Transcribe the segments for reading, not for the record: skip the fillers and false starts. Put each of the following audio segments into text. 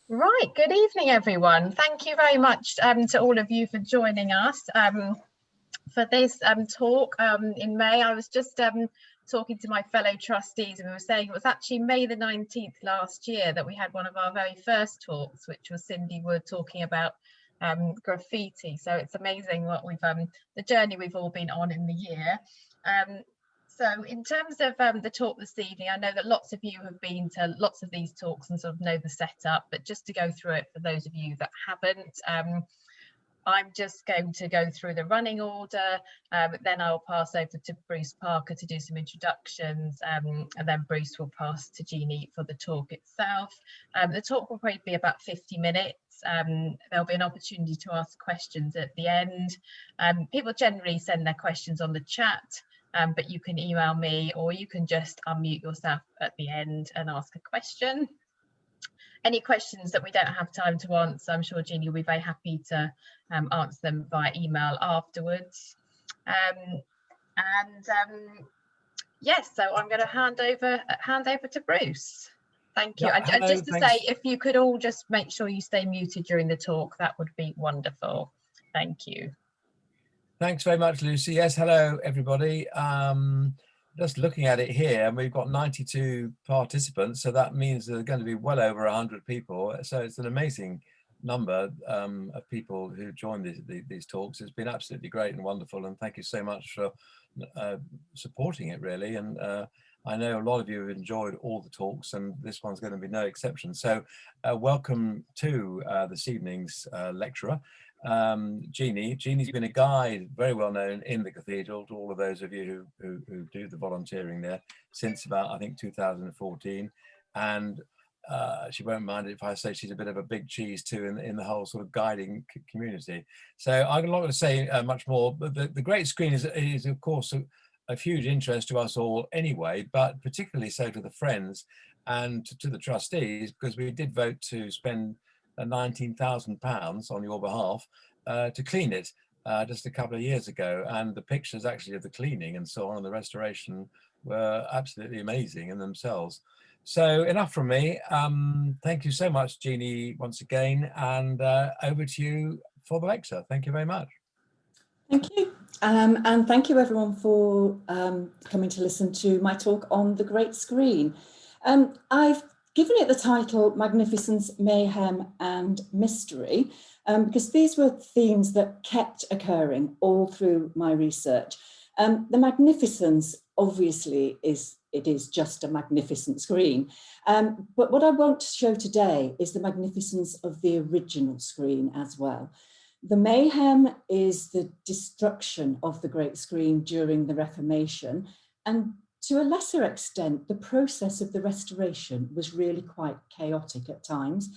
Right, good evening, everyone. Thank you very much to all of you for joining us for this talk in May. I was just talking to my fellow trustees, and we were saying it was actually May the 19th last year that we had one of our very first talks, which was Cindy Wood talking about graffiti. So it's amazing what we've the journey we've all been on in the year. So in terms of the talk this evening, I know that lots of you have been to lots of these talks and sort of know the setup, but just to go through it for those of you that haven't, I'm just going to go through the running order, then I'll pass over to Bruce Parker to do some introductions, and then Bruce will pass to Jeannie for the talk itself. The talk will probably be about 50 minutes. There'll be an opportunity to ask questions at the end. People generally send their questions on the chat, but you can email me or you can just unmute yourself at the end and ask a question. Any questions that we don't have time to answer, I'm sure Jeannie will be very happy to answer them via email afterwards. Yes, so I'm going to hand over to Bruce. Thank you. Yeah, and just to say, if you could all just make sure you stay muted during the talk, that would be wonderful. Thank you. Thanks very much, Lucy. Yes, hello, everybody. Just looking at it here, and we've got 92 participants, so that means there are going to be well over 100 people. So it's an amazing number of people who joined these talks. It's been absolutely great and wonderful, and thank you so much for supporting it, really. And I know a lot of you have enjoyed all the talks, and this one's going to be no exception. So welcome to this evening's lecturer. Jeannie. Jeannie's been a guide, very well known in the Cathedral to all of those of you who do the volunteering there since about, I think, 2014. And she won't mind it if I say she's a bit of a big cheese too in the whole sort of guiding community. So I'm not going to say much more, but the great screen is of course of huge interest to us all anyway, but particularly so to the friends and to the trustees, because we did vote to spend £19,000 on your behalf to clean it just a couple of years ago, and the pictures actually of the cleaning and so on and the restoration were absolutely amazing in themselves. So enough from me. Thank you so much, Jeannie, once again, and over to you for the lecture. Thank you very much. Thank you, and thank you everyone for coming to listen to my talk on the great screen. I've given it the title Magnificence, Mayhem and Mystery, because these were themes that kept occurring all through my research. The magnificence, obviously, is just a magnificent screen. But what I want to show today is the magnificence of the original screen as well. The mayhem is the destruction of the great screen during the Reformation, and to a lesser extent, the process of the restoration was really quite chaotic at times.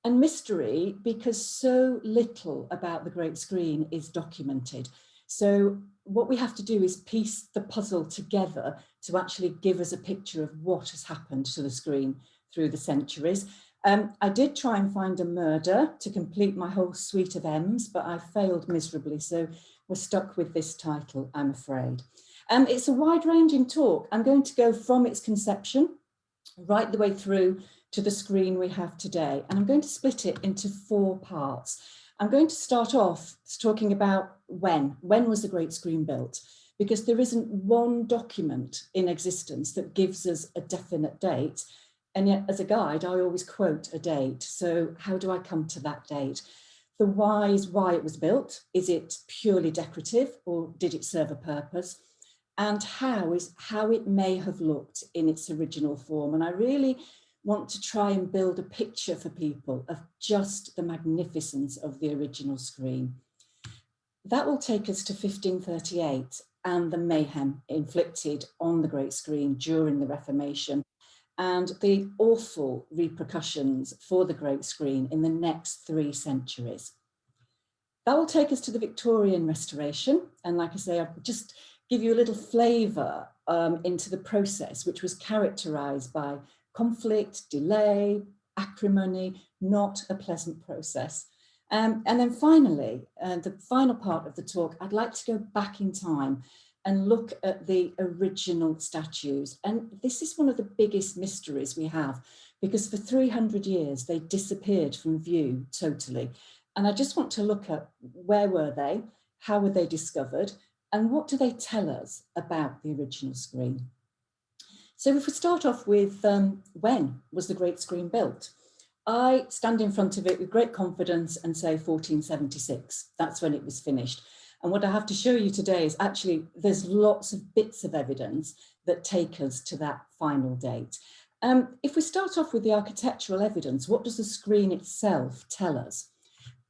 And mystery, because so little about the great screen is documented. So what we have to do is piece the puzzle together to actually give us a picture of what has happened to the screen through the centuries. I did try and find a murder to complete my whole suite of M's, but I failed miserably. So we're stuck with this title, I'm afraid. It's a wide-ranging talk. I'm going to go from its conception right the way through to the screen we have today. And I'm going to split it into 4 parts. I'm going to start off talking about when was the great screen built? Because there isn't one document in existence that gives us a definite date. And yet, as a guide, I always quote a date. So how do I come to that date? The why is why it was built. Is it purely decorative, or did it serve a purpose? And how is how it may have looked in its original form. And I really want to try and build a picture for people of just the magnificence of the original screen. That will take us to 1538 and the mayhem inflicted on the great screen during the Reformation, and the awful repercussions for the great screen in the next 3 centuries. That will take us to the Victorian Restoration. And like I say, I'll just give you a little flavour into the process, which was characterised by conflict, delay, acrimony, not a pleasant process. And then finally, the final part of the talk, I'd like to go back in time and look at the original statues. And this is one of the biggest mysteries we have, because for 300 years they disappeared from view totally. And I just want to look at where were they, how were they discovered, and what do they tell us about the original screen? So if we start off with when was the Great Screen built? I stand in front of it with great confidence and say 1476. That's when it was finished. And what I have to show you today is actually there's lots of bits of evidence that take us to that final date. If we start off with the architectural evidence, what does the screen itself tell us?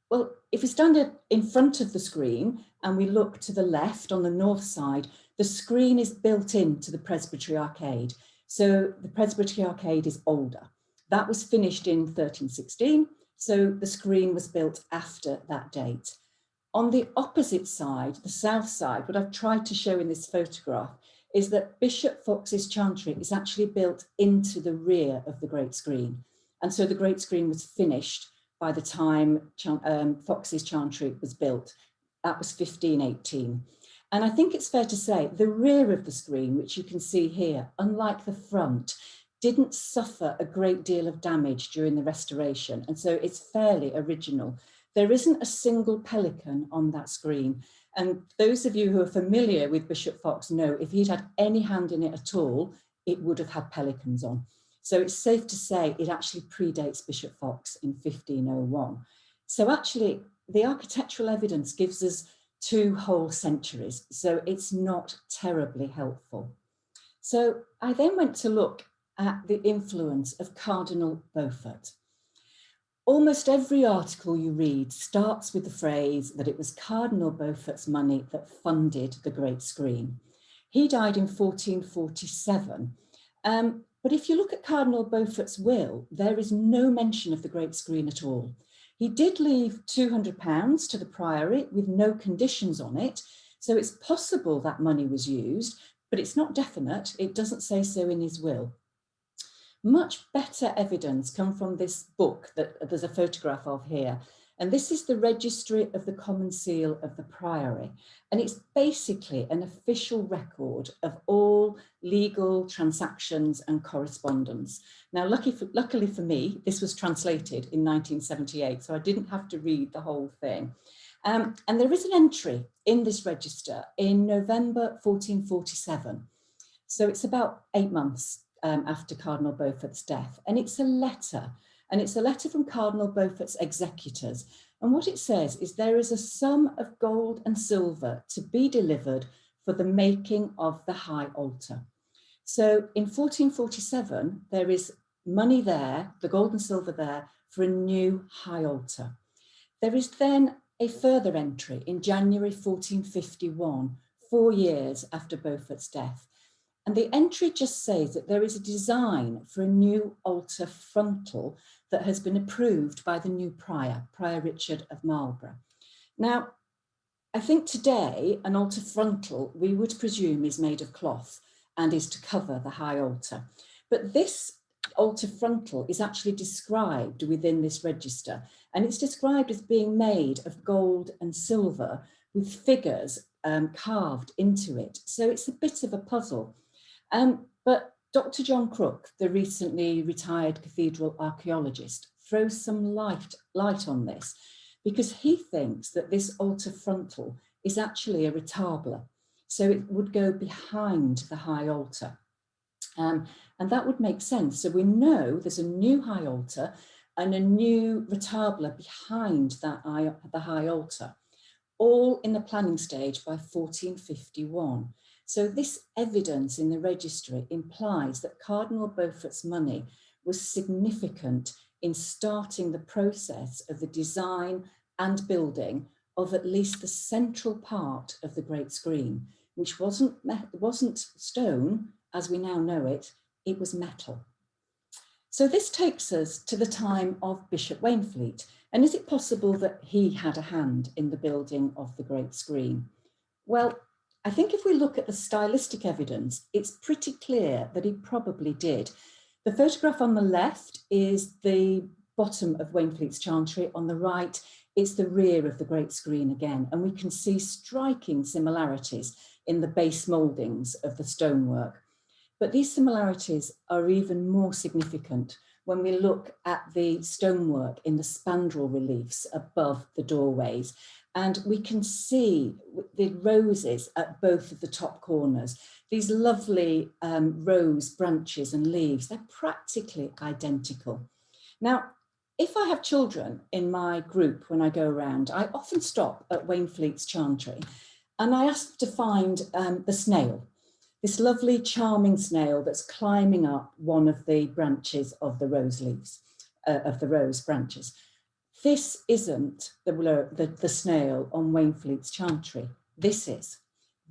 Well, if we stand in front of the screen and we look to the left on the north side, the screen is built into the presbytery arcade. So the presbytery arcade is older. That was finished in 1316, so the screen was built after that date. On the opposite side, the south side, what I've tried to show in this photograph is that Bishop Fox's chantry is actually built into the rear of the Great Screen. And so the Great Screen was finished by the time Fox's chantry was built. That was 1518. And I think it's fair to say the rear of the screen, which you can see here, unlike the front, didn't suffer a great deal of damage during the restoration. And so it's fairly original. There isn't a single pelican on that screen. And those of you who are familiar with Bishop Fox know if he'd had any hand in it at all, it would have had pelicans on. So it's safe to say it actually predates Bishop Fox in 1501. So actually the architectural evidence gives us 2 whole centuries. So it's not terribly helpful. So I then went to look at the influence of Cardinal Beaufort. Almost every article you read starts with the phrase that it was Cardinal Beaufort's money that funded the Great Screen. He died in 1447. But if you look at Cardinal Beaufort's will, there is no mention of the Great Screen at all. He did leave £200 to the priory with no conditions on it. So it's possible that money was used, but it's not definite. It doesn't say so in his will. Much better evidence come from this book that there's a photograph of here. And this is the Registry of the Common Seal of the Priory. And it's basically an official record of all legal transactions and correspondence. Now, luckily for me, this was translated in 1978, so I didn't have to read the whole thing. And there is an entry in this register in November 1447. So it's about 8 months after Cardinal Beaufort's death. And it's a letter. And it's a letter from Cardinal Beaufort's executors. And what it says is there is a sum of gold and silver to be delivered for the making of the high altar. So in 1447, there is money there, the gold and silver there, for a new high altar. There is then a further entry in January 1451, 4 years after Beaufort's death. And the entry just says that there is a design for a new altar frontal that has been approved by the new prior, Prior Richard of Marlborough. Now, I think today an altar frontal we would presume is made of cloth and is to cover the high altar. But this altar frontal is actually described within this register, and it's described as being made of gold and silver with figures carved into it. So it's a bit of a puzzle. But Dr. John Crook, the recently retired cathedral archaeologist, throws some light on this because he thinks that this altar frontal is actually a retabler. So it would go behind the high altar. And that would make sense. So we know there's a new high altar and a new retabler behind the high altar, all in the planning stage by 1451. So this evidence in the registry implies that Cardinal Beaufort's money was significant in starting the process of the design and building of at least the central part of the Great Screen, which wasn't stone as we now know it, it was metal. So this takes us to the time of Bishop Waynflete. And is it possible that he had a hand in the building of the Great Screen? Well, I think if we look at the stylistic evidence, it's pretty clear that he probably did. The photograph on the left is the bottom of Waynflete's chantry. On the right, it's the rear of the Great Screen again. And we can see striking similarities in the base mouldings of the stonework. But these similarities are even more significant when we look at the stonework in the spandrel reliefs above the doorways. And we can see the roses at both of the top corners, these lovely rose branches and leaves. They're practically identical. Now, if I have children in my group when I go around, I often stop at Wainfleet's Chantry and I ask to find the snail, this lovely charming snail that's climbing up one of the branches of the rose leaves, of the rose branches. This isn't the snail on Wainfleet's Chantry. This is.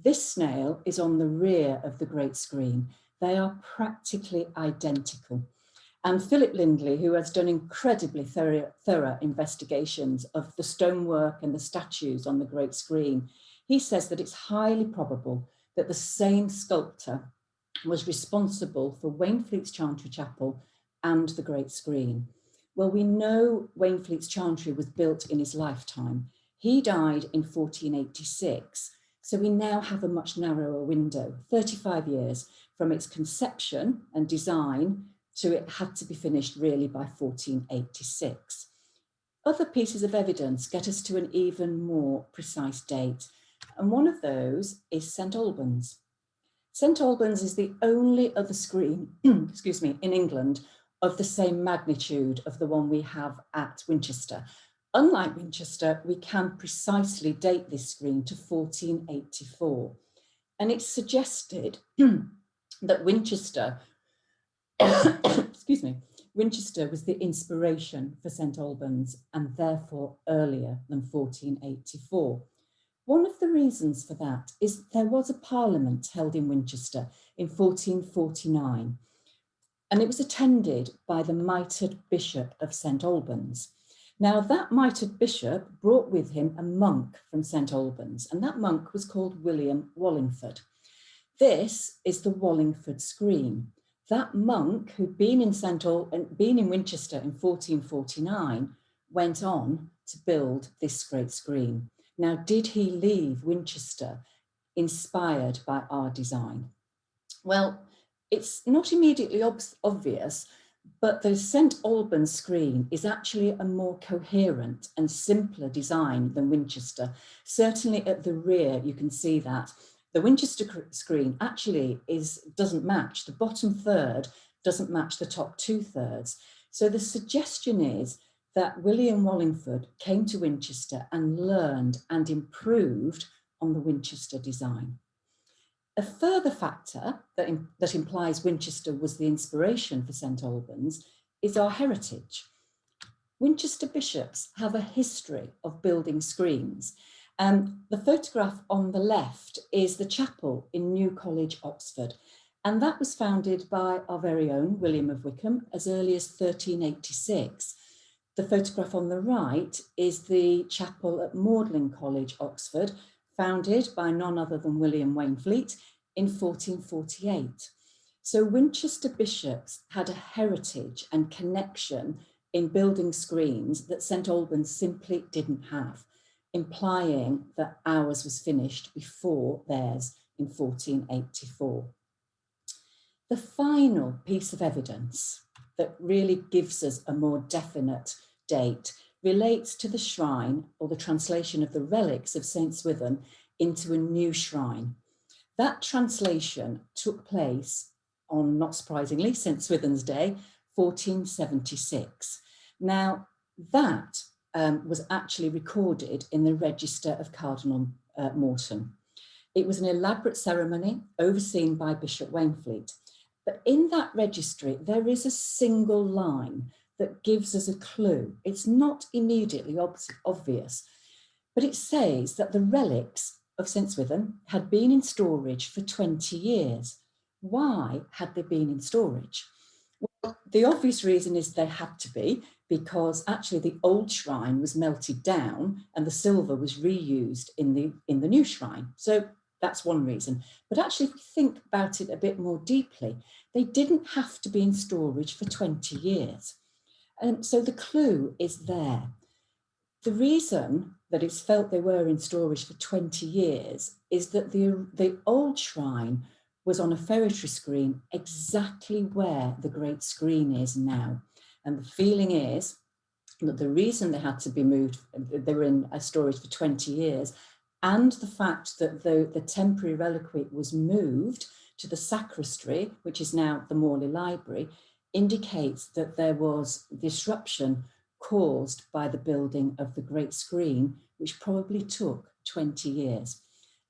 This snail is on the rear of the great screen. They are practically identical. And Philip Lindley, who has done incredibly thorough investigations of the stonework and the statues on the great screen, he says that it's highly probable that the same sculptor was responsible for Wainfleet's Chantry Chapel and the great screen. Well, we know Wainfleet's Chantry was built in his lifetime. He died in 1486, so we now have a much narrower window, 35 years from its conception and design to it had to be finished really by 1486. Other pieces of evidence get us to an even more precise date, and one of those is St Albans. St Albans is the only other screen, excuse me, in England of the same magnitude of the one we have at Winchester. Unlike Winchester, we can precisely date this screen to 1484. And it's suggested that Winchester, excuse me, Winchester was the inspiration for St Albans and therefore earlier than 1484. One of the reasons for that is there was a parliament held in Winchester in 1449, and it was attended by the mitred Bishop of St Albans. Now, that mitred bishop brought with him a monk from St Albans, and that monk was called William Wallingford. This is the Wallingford screen. That monk, who'd been in Winchester in 1449, went on to build this great screen. Now, did he leave Winchester inspired by our design? Well, it's not immediately obvious, but the St Albans screen is actually a more coherent and simpler design than Winchester. Certainly at the rear, you can see that. The Winchester screen actually doesn't match. The bottom third doesn't match the top 2/3. So the suggestion is that William Wallingford came to Winchester and learned and improved on the Winchester design. A further factor that implies Winchester was the inspiration for St Albans is our heritage. Winchester bishops have a history of building screens. The photograph on the left is the chapel in New College, Oxford, and that was founded by our very own William of Wykeham as early as 1386. The photograph on the right is the chapel at Magdalen College, Oxford, founded by none other than William Wainfleet in 1448. So Winchester bishops had a heritage and connection in building screens that St Albans simply didn't have, implying that ours was finished before theirs in 1484. The final piece of evidence that really gives us a more definite date relates to the shrine or the translation of the relics of St Swithin into a new shrine. That translation took place on, not surprisingly, St Swithin's Day, 1476. Now, that was actually recorded in the register of Cardinal Morton. It was an elaborate ceremony overseen by Bishop Wainfleet. But in that registry, there is a single line that gives us a clue. It's not immediately obvious, but it says that the relics of St Swithin had been in storage for 20 years. Why had they been in storage? Well, the obvious reason is they had to be, because actually the old shrine was melted down and the silver was reused in the new shrine. So that's one reason. But actually, if we think about it a bit more deeply, they didn't have to be in storage for 20 years. And so the clue is there. The reason that it's felt they were in storage for 20 years is that the old shrine was on a ferretry screen exactly where the great screen is now. And the feeling is that the reason they had to be moved, they were in storage for 20 years, and the fact that the temporary reliquary was moved to the sacristy, which is now the Morley Library, indicates that there was disruption caused by the building of the Great Screen, which probably took 20 years.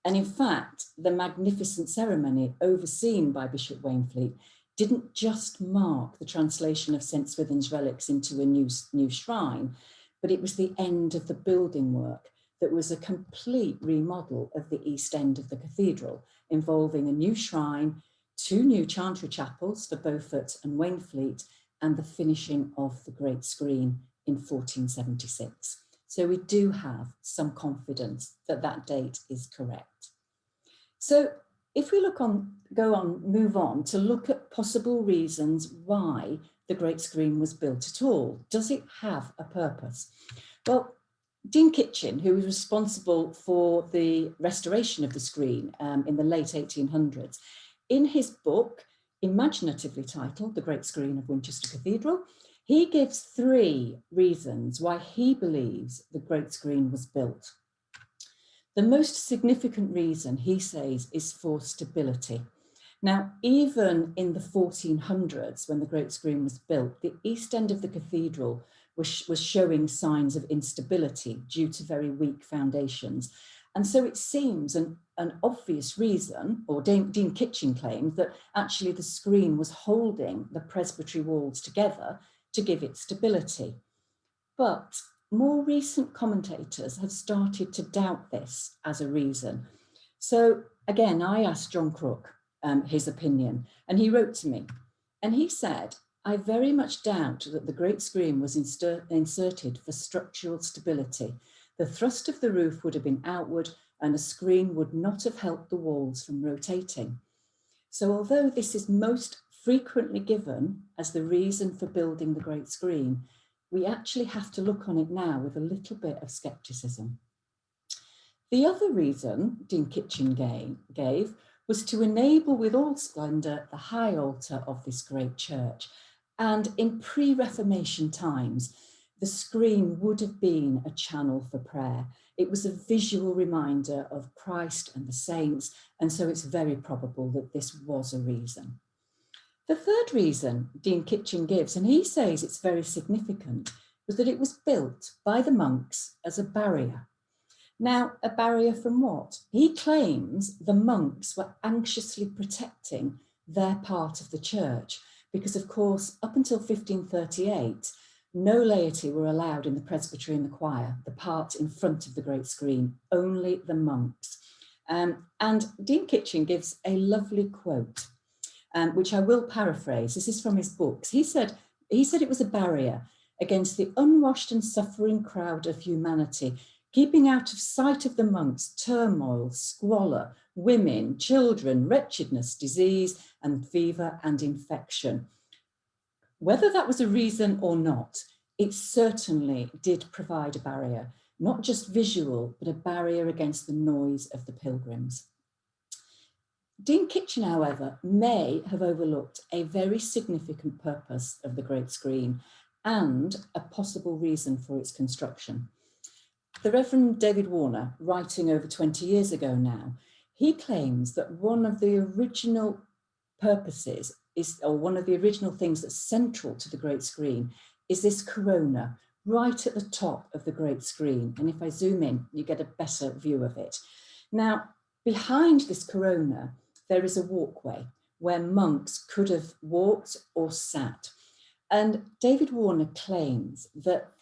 And in fact, the magnificent ceremony overseen by Bishop Waynflete didn't just mark the translation of St. Swithin's relics into a new shrine, but it was the end of the building work that was a complete remodel of the east end of the cathedral, involving a new shrine, 2 new chantry chapels for Beaufort and Waynflete, and the finishing of the Great Screen in 1476. So we do have some confidence that that date is correct. So if we move on to look at possible reasons why the Great Screen was built at all. Does it have a purpose? Well, Dean Kitchin, who was responsible for the restoration of the screen in the late 1800s, in his book, imaginatively titled The Great Screen of Winchester Cathedral, he gives 3 reasons why he believes the Great Screen was built. The most significant reason, he says, is for stability. Now, even in the 1400s, when the Great Screen was built, the east end of the cathedral was showing signs of instability due to very weak foundations. And so it seems an obvious reason, or Dean Kitchin claimed, that actually the screen was holding the presbytery walls together to give it stability. But more recent commentators have started to doubt this as a reason. So again, I asked John Crook his opinion, and he wrote to me, and he said, "I very much doubt that the Great Screen was inserted for structural stability. The thrust of the roof would have been outward, and a screen would not have helped the walls from rotating." So although this is most frequently given as the reason for building the Great Screen, we actually have to look on it now with a little bit of skepticism. The other reason Dean Kitchin gave was to enable with all splendour the high altar of this great church. And in pre-Reformation times, the screen would have been a channel for prayer. It was a visual reminder of Christ and the saints, and so it's very probable that this was a reason. The third reason Dean Kitchin gives, and he says it's very significant, was that it was built by the monks as a barrier. Now, a barrier from what? He claims the monks were anxiously protecting their part of the church because, of course, up until 1538, no laity were allowed in the presbytery and the choir, the part in front of the Great Screen, only the monks. And Dean Kitchin gives a lovely quote, which I will paraphrase. This is from his books. He said it was a barrier against the unwashed and suffering crowd of humanity, keeping out of sight of the monks turmoil, squalor, women, children, wretchedness, disease, and fever and infection. Whether that was a reason or not, it certainly did provide a barrier, not just visual, but a barrier against the noise of the pilgrims. Dean Kitchin, however, may have overlooked a very significant purpose of the Great Screen and a possible reason for its construction. The Reverend David Warner, writing over 20 years ago now, he claims that one of the original purposes or one of the original things that's central to the Great Screen is this corona right at the top of the Great Screen. And if I zoom in, you get a better view of it. Now, behind this corona, there is a walkway where monks could have walked or sat. And David Warner claims that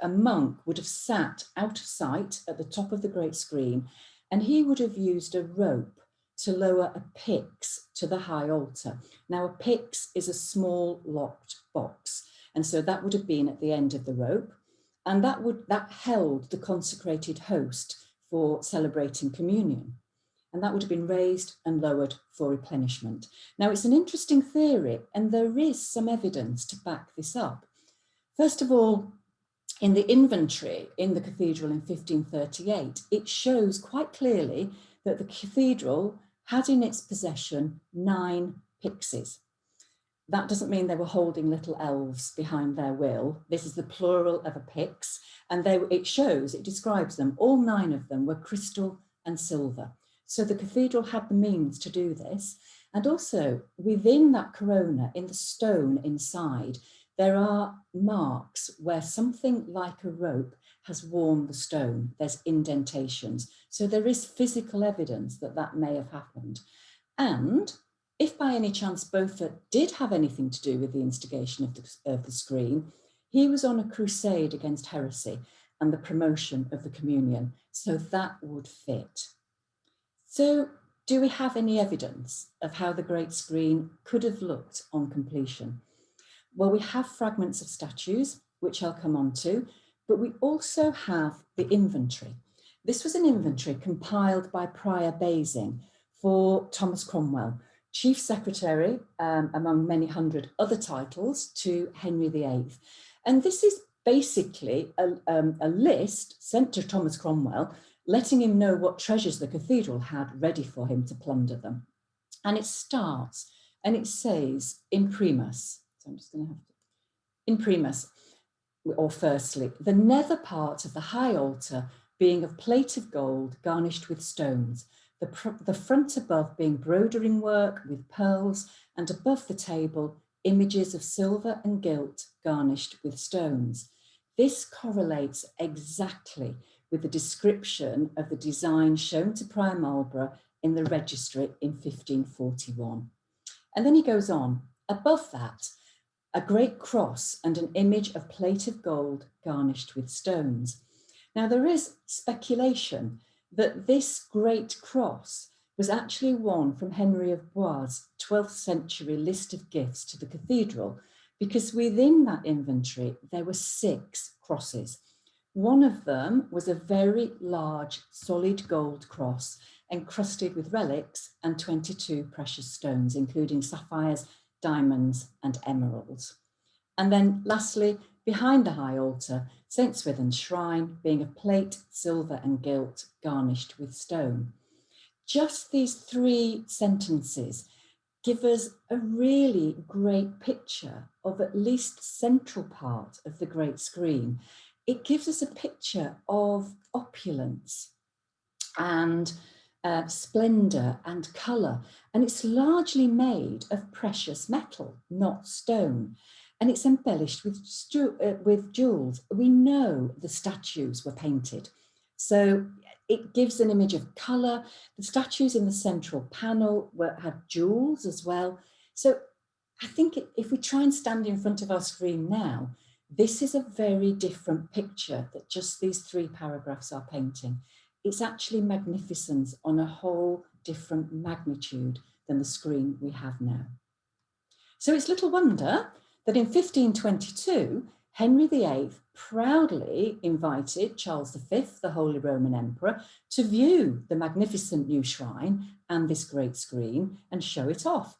a monk would have sat out of sight at the top of the Great Screen, and he would have used a rope to lower a pyx to the high altar. Now, a pyx is a small locked box, and so that would have been at the end of the rope, and that held the consecrated host for celebrating communion, and that would have been raised and lowered for replenishment. Now, it's an interesting theory, and there is some evidence to back this up. First of all, in the inventory in the cathedral in 1538, it shows quite clearly that the cathedral had in its possession 9 pyxes. that doesn't mean they were holding little elves behind their will. This is the plural of a pyx, and it describes them. All 9 of them were crystal and silver. So the cathedral had the means to do this. And also within that corona, in the stone inside, there are marks where something like a rope has worn the stone. There's indentations. So there is physical evidence that that may have happened. And if by any chance Beaufort did have anything to do with the instigation of the screen, he was on a crusade against heresy and the promotion of the communion. So that would fit. So do we have any evidence of how the Great Screen could have looked on completion? Well, we have fragments of statues, which I'll come on to, but we also have the inventory. This was an inventory compiled by Prior Basing for Thomas Cromwell, Chief Secretary, among many hundred other titles, to Henry VIII. And this is basically a list sent to Thomas Cromwell, letting him know what treasures the cathedral had ready for him to plunder them. And it starts, and it says, imprimus. So I'm just going to have to, imprimus, or firstly, the nether part of the high altar being of plate of gold garnished with stones, the front above being brodering work with pearls, and above the table, images of silver and gilt garnished with stones. This correlates exactly with the description of the design shown to Prior Marlborough in the registry in 1541. And then he goes on, above that, a great cross and an image of plate of gold garnished with stones. Now there is speculation that this great cross was actually one from Henry of Blois' 12th century list of gifts to the cathedral, because within that inventory, there were 6 crosses. One of them was a very large solid gold cross encrusted with relics and 22 precious stones, including sapphires, diamonds, and emeralds. And then lastly, behind the high altar, St. Swithin's shrine being of plate, silver, and gilt garnished with stone. Just these 3 sentences give us a really great picture of at least central part of the Great Screen. It gives us a picture of opulence and splendor and color, and it's largely made of precious metal, not stone. And it's embellished with jewels. We know the statues were painted. So it gives an image of color. The statues in the central panel had jewels as well. So I think if we try and stand in front of our screen now, this is a very different picture that just these 3 paragraphs are painting. It's actually magnificence on a whole different magnitude than the screen we have now. So it's little wonder that in 1522, Henry VIII proudly invited Charles V, the Holy Roman Emperor, to view the magnificent new shrine and this great screen and show it off.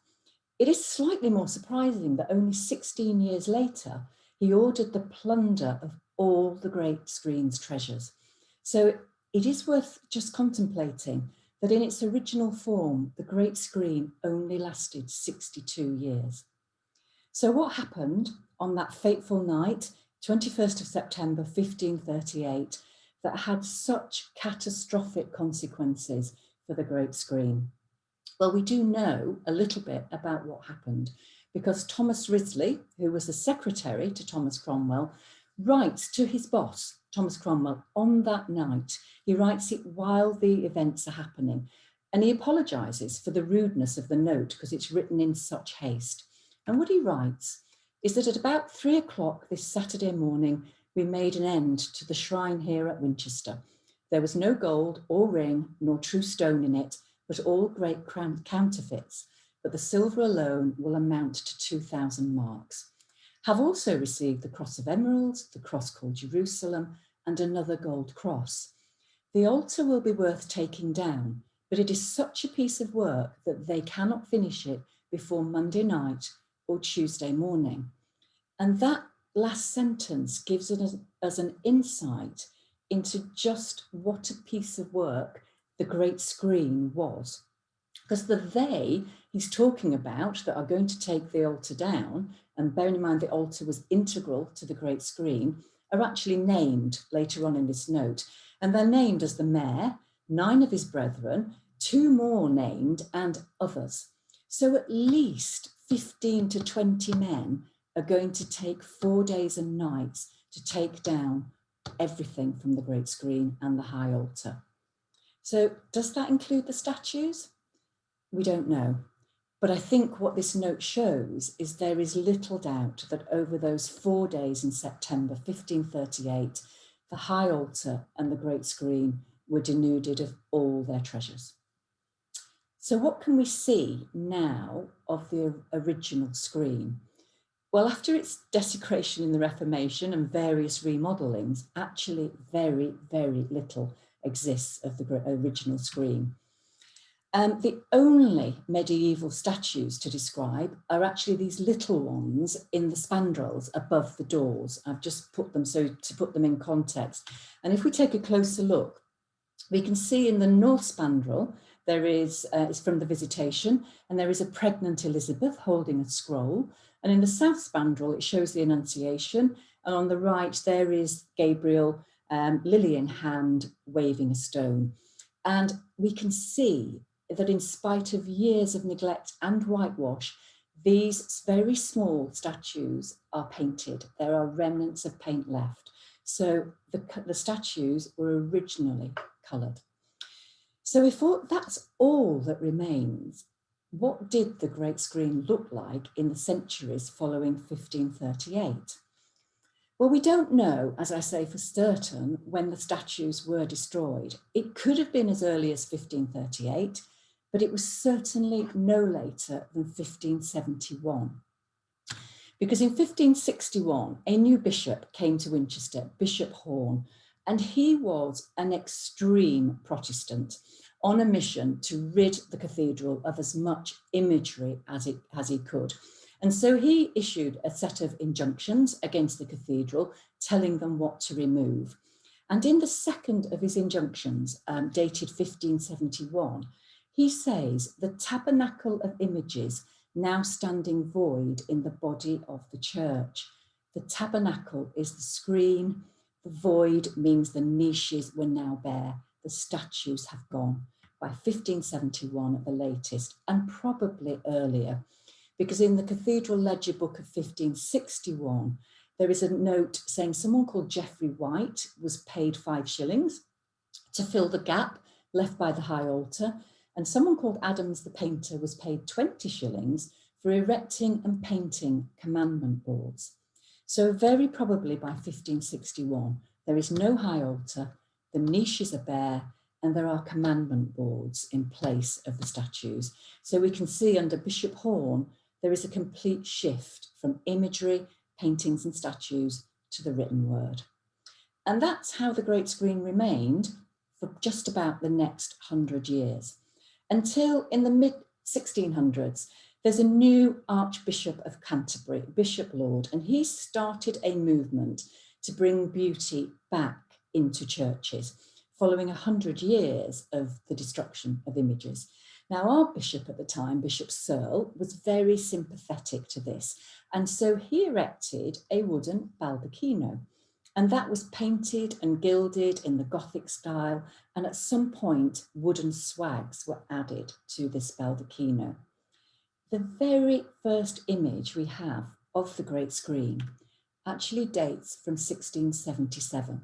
It is slightly more surprising that only 16 years later, he ordered the plunder of all the great screen's treasures. So it is worth just contemplating that in its original form, the great screen only lasted 62 years. So what happened on that fateful night, 21st of September, 1538, that had such catastrophic consequences for the Great Screen? Well, we do know a little bit about what happened because Thomas Risley, who was the secretary to Thomas Cromwell, writes to his boss, Thomas Cromwell, on that night. He writes it while the events are happening, and he apologises for the rudeness of the note because it's written in such haste. And what he writes is that at about 3 o'clock this Saturday morning, we made an end to the shrine here at Winchester. There was no gold or ring nor true stone in it, but all great counterfeits. But the silver alone will amount to 2,000 marks. Have also received the cross of emeralds, the cross called Jerusalem, and another gold cross. The altar will be worth taking down, but it is such a piece of work that they cannot finish it before Monday night or Tuesday morning. And that last sentence gives us an insight into just what a piece of work the Great Screen was. Because the they he's talking about that are going to take the altar down, and bearing in mind the altar was integral to the great screen, are actually named later on in this note. And they're named as the mayor, 9 of his brethren, 2 more named, and others. So at least 15 to 20 men are going to take 4 days and nights to take down everything from the great screen and the high altar. So does that include the statues? We don't know. But I think what this note shows is there is little doubt that over those 4 days in September 1538, the high altar and the great screen were denuded of all their treasures. So what can we see now of the original screen? Well, after its desecration in the Reformation and various remodelings, actually very, very little exists of the original screen. The only medieval statues to describe are actually these little ones in the spandrels above the doors. I've just put them so to put them in context. And if we take a closer look, we can see in the north spandrel, there is, it's from the Visitation, and there is a pregnant Elizabeth holding a scroll. And in the south spandrel, it shows the Annunciation. And on the right, there is Gabriel, lily in hand, waving a stone. And we can see that in spite of years of neglect and whitewash, these very small statues are painted. There are remnants of paint left. So the statues were originally coloured. So if that's all that remains, what did the great screen look like in the centuries following 1538? Well, we don't know, as I say, for certain when the statues were destroyed. It could have been as early as 1538, but it was certainly no later than 1571. Because in 1561, a new bishop came to Winchester, Bishop Horne, and he was an extreme Protestant on a mission to rid the cathedral of as much imagery as he could. And so he issued a set of injunctions against the cathedral, telling them what to remove. And in the second of his injunctions, dated 1571, he says, the tabernacle of images now standing void in the body of the church. The tabernacle is the screen. The void means the niches were now bare. The statues have gone by 1571 at the latest, and probably earlier, because in the Cathedral Ledger Book of 1561, there is a note saying someone called Geoffrey White was paid 5 shillings to fill the gap left by the high altar, and someone called Adams the painter was paid 20 shillings for erecting and painting commandment boards. So very probably by 1561, there is no high altar, the niches are bare, and there are commandment boards in place of the statues. So we can see under Bishop Horne, there is a complete shift from imagery, paintings and statues to the written word. And that's how the great screen remained for just about the next 100 years. Until in the mid-1600s, there's a new Archbishop of Canterbury, Bishop Laud, and he started a movement to bring beauty back into churches, following 100 years of the destruction of images. Now, our bishop at the time, Bishop Searle, was very sympathetic to this, and so he erected a wooden baldacchino, and that was painted and gilded in the Gothic style, and at some point, wooden swags were added to this baldacchino. The very first image we have of the great screen actually dates from 1677.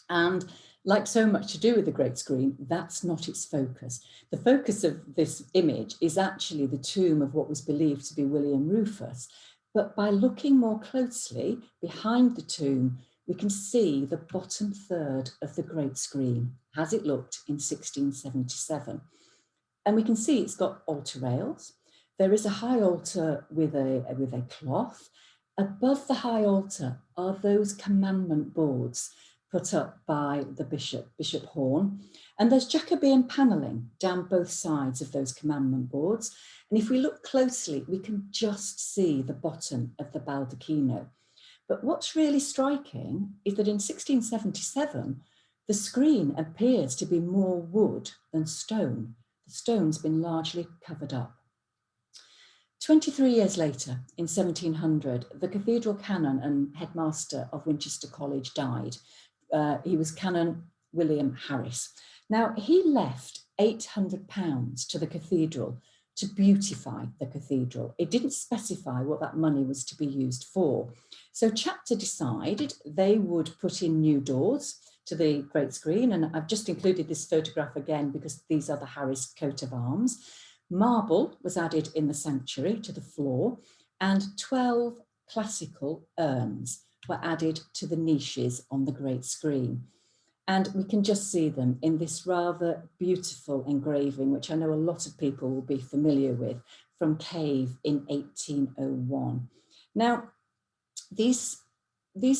And like so much to do with the great screen, that's not its focus. The focus of this image is actually the tomb of what was believed to be William Rufus. But by looking more closely behind the tomb, we can see the bottom third of the great screen as it looked in 1677. And we can see it's got altar rails. There is a high altar with a cloth. Above the high altar are those commandment boards put up by the Bishop Horne. And there's Jacobean panelling down both sides of those commandment boards. And if we look closely, we can just see the bottom of the baldacchino. But what's really striking is that in 1677, the screen appears to be more wood than stone. The stone's been largely covered up. 23 years later, in 1700, the cathedral canon and headmaster of Winchester College died. He was Canon William Harris. Now, he left £800 to the cathedral to beautify the cathedral. It didn't specify what that money was to be used for. So chapter decided they would put in new doors to the great screen, and I've just included this photograph again because these are the Harris coat of arms. Marble was added in the sanctuary to the floor, and 12 classical urns were added to the niches on the great screen. And we can just see them in this rather beautiful engraving, which I know a lot of people will be familiar with, from Cave in 1801. Now, these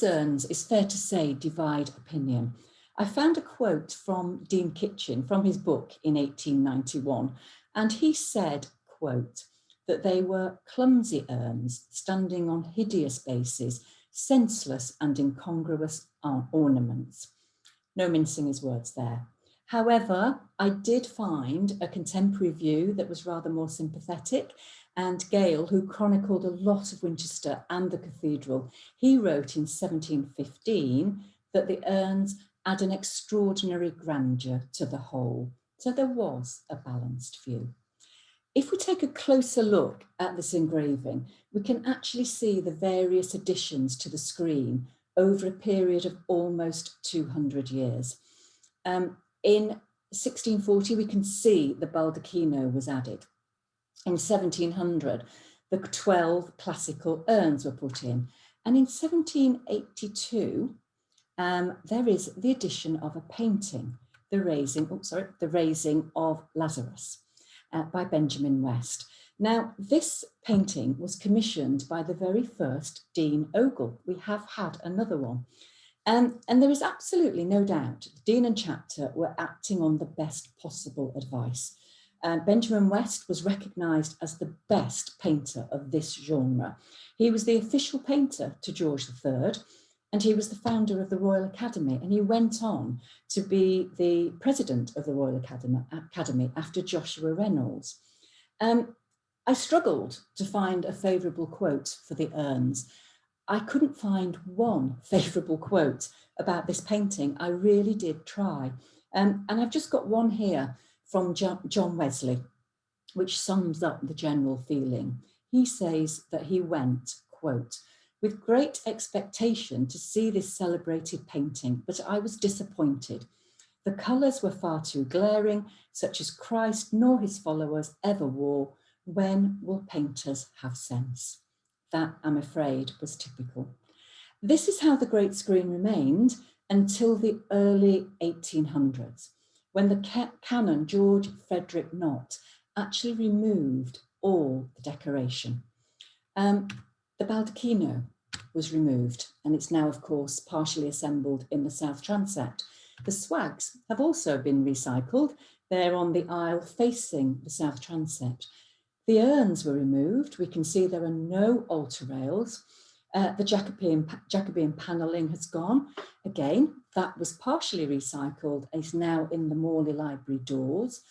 urns, it's fair to say, divide opinion. I found a quote from Dean Kitchen from his book in 1891, and he said, quote, that they were clumsy urns standing on hideous bases, senseless and incongruous ornaments. No mincing his words there. However, I did find a contemporary view that was rather more sympathetic, and Gale, who chronicled a lot of Winchester and the cathedral, he wrote in 1715 that the urns add an extraordinary grandeur to the whole. So there was a balanced view. If we take a closer look at this engraving, we can actually see the various additions to the screen over a period of almost 200 years. In 1640, we can see the baldacchino was added. In 1700, the 12 classical urns were put in. And in 1782, there is the addition of a painting, the raising of Lazarus by Benjamin West. Now, this painting was commissioned by the very first Dean Ogle. We have had another one. And there is absolutely no doubt the Dean and chapter were acting on the best possible advice. Benjamin West was recognised as the best painter of this genre. He was the official painter to George III, and he was the founder of the Royal Academy, and he went on to be the president of the Royal Academy after Joshua Reynolds. I struggled to find a favourable quote for the urns. I couldn't find one favourable quote about this painting. I really did try. And I've just got one here from John Wesley, which sums up the general feeling. He says that he went, quote, with great expectation to see this celebrated painting, but I was disappointed. The colours were far too glaring, such as Christ nor his followers ever wore. When will painters have sense? That, I'm afraid, was typical. This is how the great screen remained until the early 1800s, when the canon George Frederick Nott actually removed all the decoration. The baldacchino was removed, and it's now, of course, partially assembled in the south transept. The swags have also been recycled. They're on the aisle facing the south transept. The urns were removed. We can see there are no altar rails. The Jacobean panelling has gone. Again, that was partially recycled and is now in the Morley Library doors.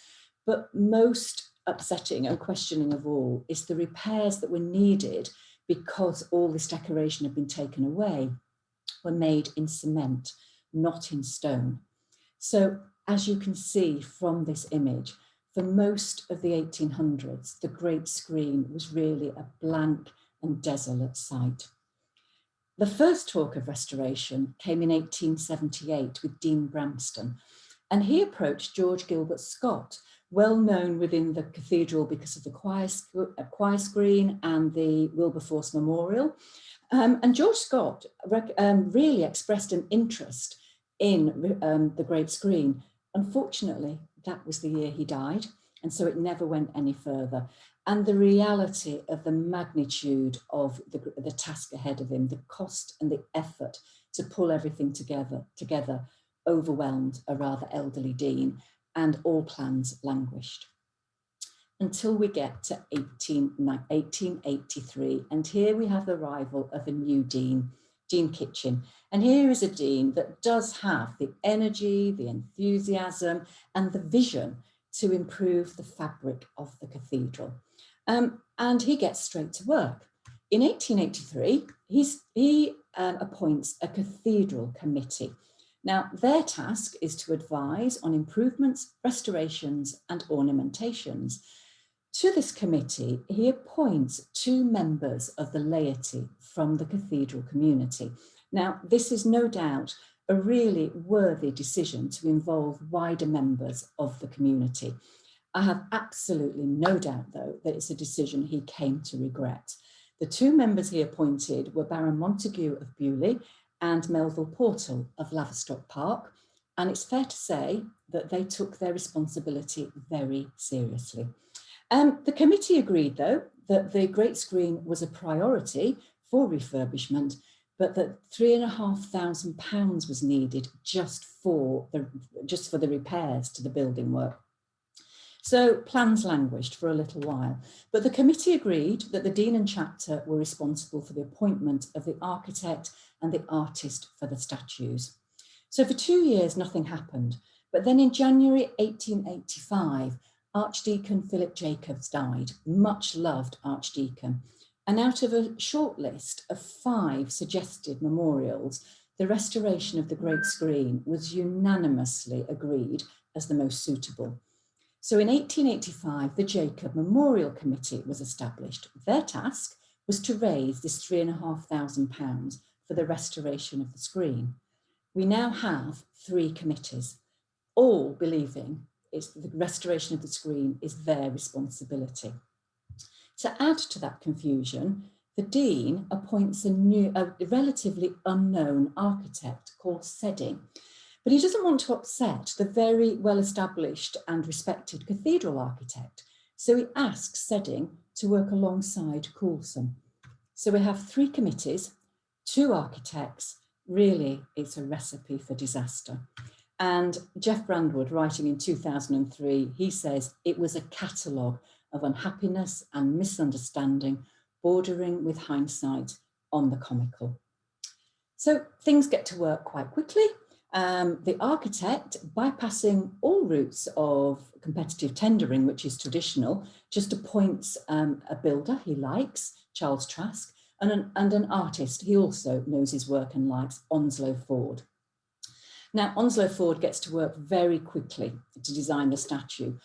But most upsetting and questioning of all is the repairs that were needed because all this decoration had been taken away, were made in cement, not in stone. So as you can see from this image, for most of the 1800s, the great screen was really a blank and desolate sight. The first talk of restoration came in 1878 with Dean Bramston, and he approached George Gilbert Scott, well known within the cathedral because of the choir screen and the Wilberforce Memorial. And George Scott really expressed an interest in the great screen. Unfortunately, that was the year he died, and so it never went any further. And the reality of the magnitude of the task ahead of him, the cost and the effort to pull everything together overwhelmed a rather elderly dean, and all plans languished. Until we get to 1883, and here we have the arrival of a new dean, Dean Kitchen. And here is a dean that does have the energy, the enthusiasm, and the vision to improve the fabric of the cathedral. And and he gets straight to work. In 1883, he appoints a cathedral committee. Now, their task is to advise on improvements, restorations, and ornamentations. To this committee, he appoints 2 members of the laity from the cathedral community. Now, this is no doubt a really worthy decision to involve wider members of the community. I have absolutely no doubt, though, that it's a decision he came to regret. The 2 members he appointed were Baron Montague of Beaulieu and Melville Portal of Laverstock Park, and it's fair to say that they took their responsibility very seriously. The committee agreed, though, that the Great Screen was a priority for refurbishment, but that £3,500 was needed just for the repairs to the building work. So plans languished for a little while, but the committee agreed that the Dean and Chapter were responsible for the appointment of the architect and the artist for the statues. So for 2 years, nothing happened. But then in January 1885, Archdeacon Philip Jacobs died, much loved Archdeacon. And out of a short list of 5 suggested memorials, the restoration of the Great Screen was unanimously agreed as the most suitable. So in 1885, the Jacob Memorial Committee was established. Their task was to raise this £3,500 for the restoration of the screen. We now have 3 committees, all believing the restoration of the screen is their responsibility. To add to that confusion, the Dean appoints a relatively unknown architect called Sedding, but he doesn't want to upset the very well-established and respected cathedral architect, so he asks Sedding to work alongside Coulson. So we have 3 committees, 2 architects. Really, it's a recipe for disaster. And Jeff Brandwood, writing in 2003, he says it was a catalogue of unhappiness and misunderstanding, bordering with hindsight on the comical. So things get to work quite quickly. The architect, bypassing all routes of competitive tendering, which is traditional, just appoints a builder he likes, Charles Trask, and an artist he also knows his work and likes, Onslow Ford. Now, Onslow Ford gets to work very quickly to design the statues,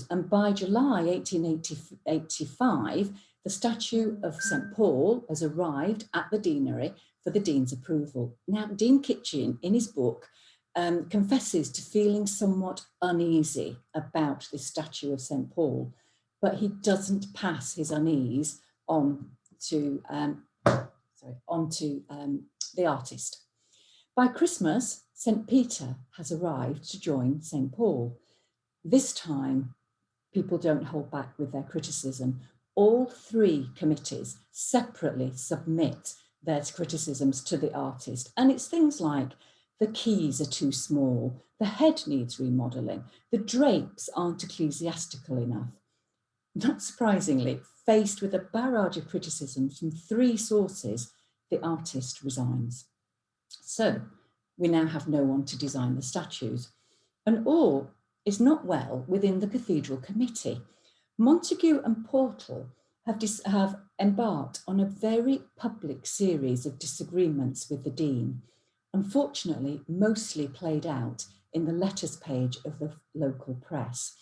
and by July 1885, the statue of St. Paul has arrived at the deanery for the Dean's approval. Now, Dean Kitchin, in his book, confesses to feeling somewhat uneasy about this statue of St. Paul, but he doesn't pass his unease on to the artist. By Christmas, St. Peter has arrived to join St. Paul. This time, people don't hold back with their criticism. All 3 committees separately submit their criticisms to the artist. And it's things like the keys are too small, the head needs remodelling, the drapes aren't ecclesiastical enough. Not surprisingly, faced with a barrage of criticisms from 3 sources, the artist resigns. So we now have no one to design the statues. And all is not well within the cathedral committee. Montague and Portal have embarked on a very public series of disagreements with the Dean, unfortunately mostly played out in the letters page of the local press.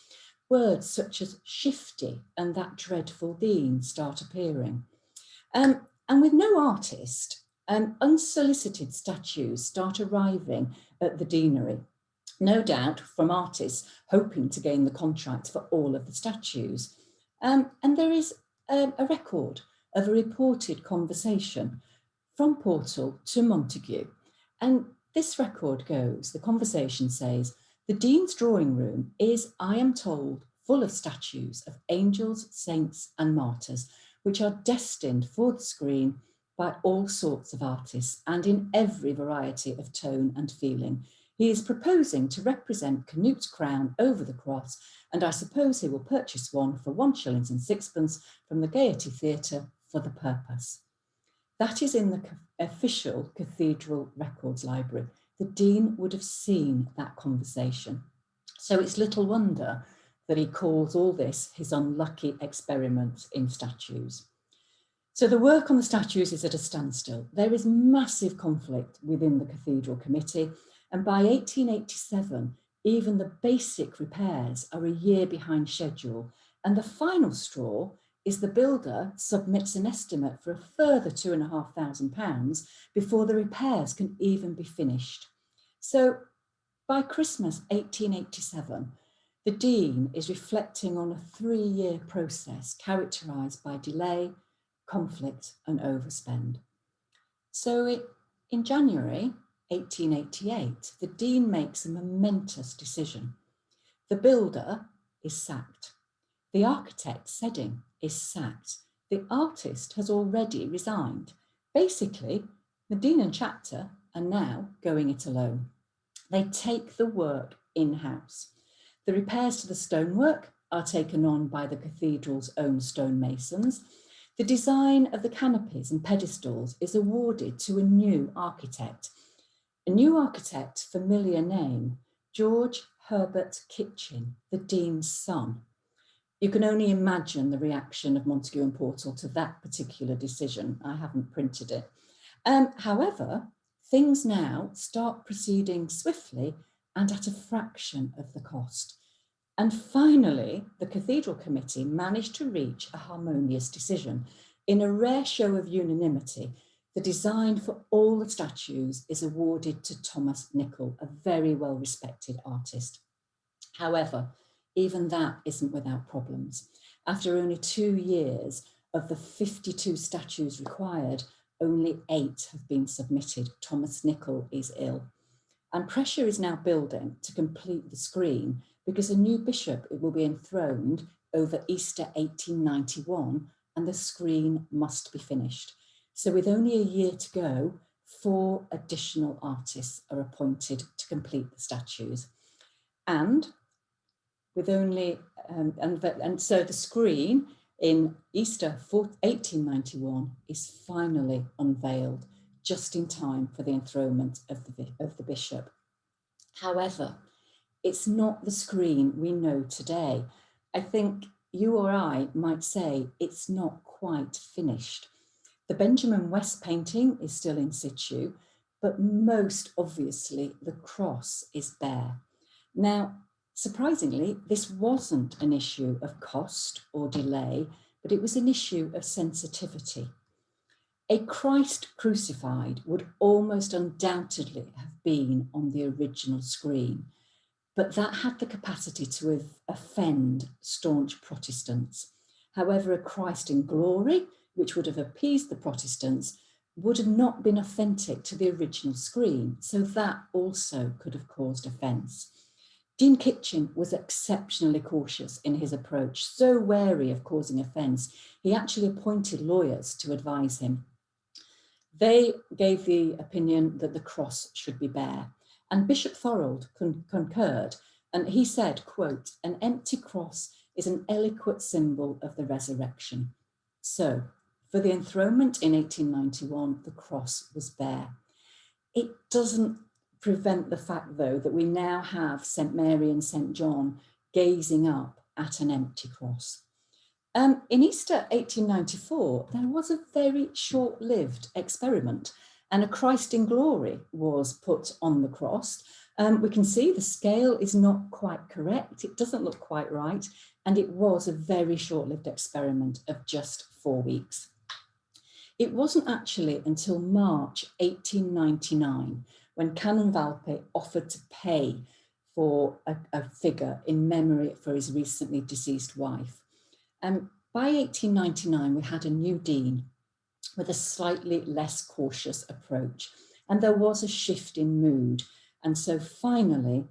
Words such as shifty and that dreadful Dean start appearing. And with no artist, unsolicited statues start arriving at the deanery, no doubt from artists hoping to gain the contract for all of the statues. And there is a record of a reported conversation from Portal to Montague. And this record goes, the conversation says, the Dean's drawing room is, I am told, full of statues of angels, saints and martyrs, which are destined for the screen by all sorts of artists and in every variety of tone and feeling. He is proposing to represent Canute's crown over the cross, and I suppose he will purchase one for 1 shilling and 6pence from the Gaiety Theatre for the purpose. That is in the official Cathedral Records Library. The Dean would have seen that conversation. So it's little wonder that he calls all this his unlucky experiment in statues. So the work on the statues is at a standstill. There is massive conflict within the Cathedral Committee, and by 1887, even the basic repairs are a year behind schedule, and the final straw is the builder submits an estimate for a further £2,500 before the repairs can even be finished. So by Christmas 1887, the Dean is reflecting on a 3-year process characterised by delay, conflict and overspend. So in January 1888, the Dean makes a momentous decision. The builder is sacked. The architect, Sedding, is sacked. The artist has already resigned. Basically, the Dean and Chapter are now going it alone. They take the work in-house. The repairs to the stonework are taken on by the cathedral's own stonemasons. The design of the canopies and pedestals is awarded to a new architect. A new architect, familiar name, George Herbert Kitchin, the Dean's son. You can only imagine the reaction of Montague and Portal to that particular decision. I haven't printed it. However, things now start proceeding swiftly and at a fraction of the cost. And finally, the Cathedral Committee managed to reach a harmonious decision. In a rare show of unanimity, the design for all the statues is awarded to Thomas Nicol, a very well-respected artist. However, even that isn't without problems. After only 2 years, of the 52 statues required, only 8 have been submitted. Thomas Nicol is ill. And pressure is now building to complete the screen because a new bishop will be enthroned over Easter 1891 and the screen must be finished. So with only a year to go, 4 additional artists are appointed to complete the statues. And with only, so the screen in Easter 1891 is finally unveiled, just in time for the enthronement of the bishop. However, it's not the screen we know today. I think you or I might say it's not quite finished. The Benjamin West painting is still in situ, but most obviously the cross is bare. Now, surprisingly, this wasn't an issue of cost or delay, but it was an issue of sensitivity. A Christ crucified would almost undoubtedly have been on the original screen, but that had the capacity to offend staunch Protestants. However, a Christ in glory, which would have appeased the Protestants, would have not been authentic to the original screen, so that also could have caused offence. Dean Kitchin was exceptionally cautious in his approach, so wary of causing offence, he actually appointed lawyers to advise him. They gave the opinion that the cross should be bare, and Bishop Thorold concurred, and he said, quote, "An empty cross is an eloquent symbol of the resurrection." So, for the enthronement in 1891, the cross was bare. It doesn't prevent the fact, though, that we now have St. Mary and St. John gazing up at an empty cross. In Easter 1894, there was a very short-lived experiment, and a Christ in glory was put on the cross. We can see the scale is not quite correct. It doesn't look quite right. And it was a very short-lived experiment of just 4 weeks. It wasn't actually until March 1899 when Canon Valpy offered to pay for a figure in memory for his recently deceased wife. By 1899, we had a new dean with a slightly less cautious approach, and there was a shift in mood. And so finally,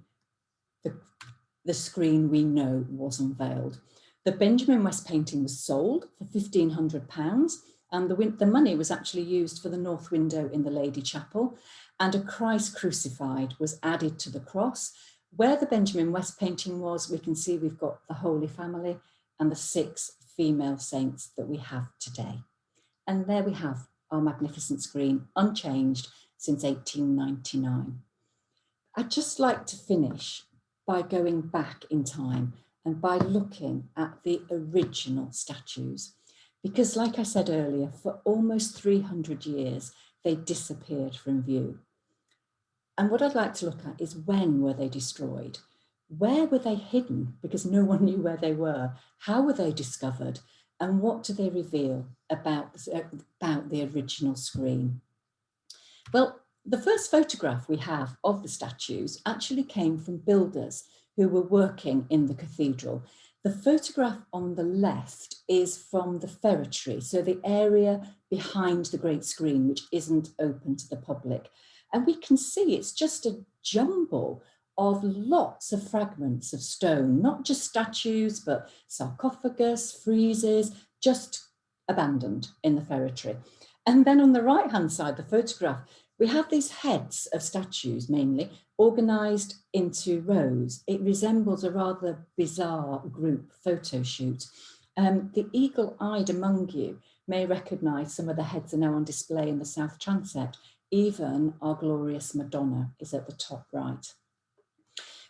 the screen we know was unveiled. The Benjamin West painting was sold for £1,500, and the money was actually used for the north window in the Lady Chapel, and a Christ crucified was added to the cross. Where the Benjamin West painting was, we can see we've got the Holy Family and the 6 female saints that we have today. And there we have our magnificent screen, unchanged since 1899. I'd just like to finish by going back in time and by looking at the original statues. Because like I said earlier, for almost 300 years, they disappeared from view. And what I'd like to look at is, when were they destroyed? Where were they hidden? Because no one knew where they were. How were they discovered? And what do they reveal about the original screen? Well, the first photograph we have of the statues actually came from builders who were working in the cathedral. The photograph on the left is from the ferretry, so the area behind the great screen, which isn't open to the public. And we can see it's just a jumble of lots of fragments of stone, not just statues, but sarcophagus, friezes, just abandoned in the ferretry. And then on the right-hand side, the photograph, we have these heads of statues, mainly, organised into rows. It resembles a rather bizarre group photo shoot. The eagle-eyed among you may recognise some of the heads are now on display in the south transept. Even our glorious Madonna is at the top right.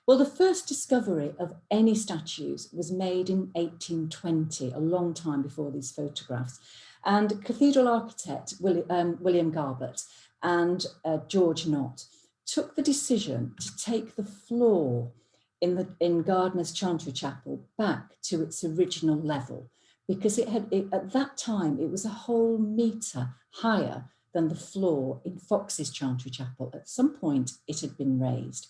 Well, the first discovery of any statues was made in 1820, a long time before these photographs. And cathedral architect William Garbett and George Knott took the decision to take the floor in Gardner's Chantry Chapel back to its original level, because at that time it was a whole metre higher than the floor in Fox's Chantry Chapel. At some point it had been raised.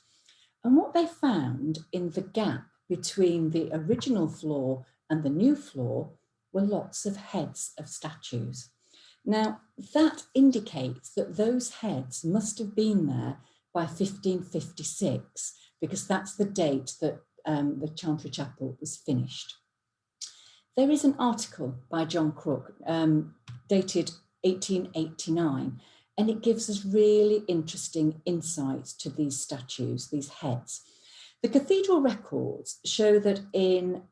And what they found in the gap between the original floor and the new floor were lots of heads of statues. Now, that indicates that those heads must have been there by 1556, because that's the date that the Chantry Chapel was finished. There is an article by John Crook, dated 1889, and it gives us really interesting insights to these statues, these heads. The cathedral records show that in